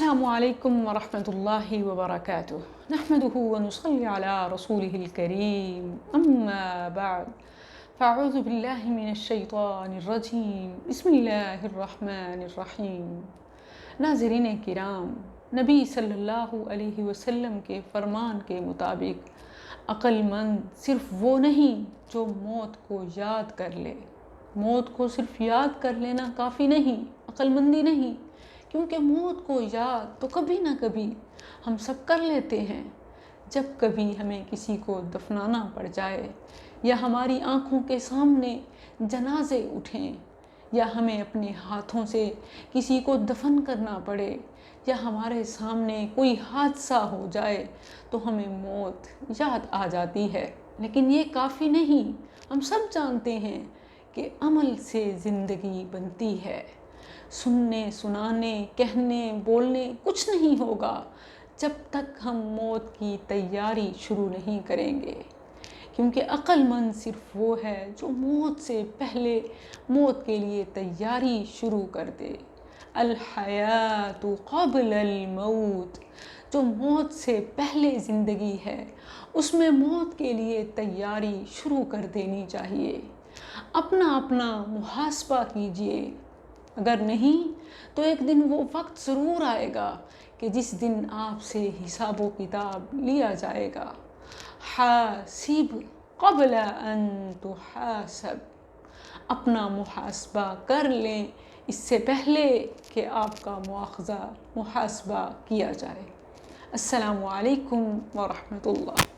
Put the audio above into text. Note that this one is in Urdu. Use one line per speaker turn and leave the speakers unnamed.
السلام عليكم ورحمة الله وبركاته. نحمده ونصلي على رسوله الكريم، أما بعد، فأعوذ بالله من الشیطان الرجیم، بسم اللہ الرحمن الرحیم۔ ناظرین کرام، نبی صلی اللہ علیہ وسلم کے فرمان کے مطابق عقل مند صرف وہ نہیں جو موت کو یاد کر لے۔ موت کو صرف یاد کر لینا کافی نہیں، عقل مندی نہیں، کیونکہ موت کو یاد تو کبھی نہ کبھی ہم سب کر لیتے ہیں۔ جب کبھی ہمیں کسی کو دفنانا پڑ جائے، یا ہماری آنکھوں کے سامنے جنازے اٹھیں، یا ہمیں اپنے ہاتھوں سے کسی کو دفن کرنا پڑے، یا ہمارے سامنے کوئی حادثہ ہو جائے تو ہمیں موت یاد آ جاتی ہے۔ لیکن یہ کافی نہیں، ہم سب جانتے ہیں کہ عمل سے زندگی بنتی ہے۔ سننے، سنانے، کہنے، بولنے کچھ نہیں ہوگا جب تک ہم موت کی تیاری شروع نہیں کریں گے، کیونکہ عقل مند صرف وہ ہے جو موت سے پہلے موت کے لیے تیاری شروع کر دے۔ الحیات قبل الموت، جو موت سے پہلے زندگی ہے اس میں موت کے لیے تیاری شروع کر دینی چاہیے۔ اپنا محاسبہ کیجئے، اگر نہیں تو ایک دن وہ وقت ضرور آئے گا کہ جس دن آپ سے حساب و کتاب لیا جائے گا۔ حاسب قبل ان تحاسب، اپنا محاسبہ کر لیں اس سے پہلے کہ آپ کا محاسبہ کیا جائے۔ السلام علیکم ورحمۃ اللہ۔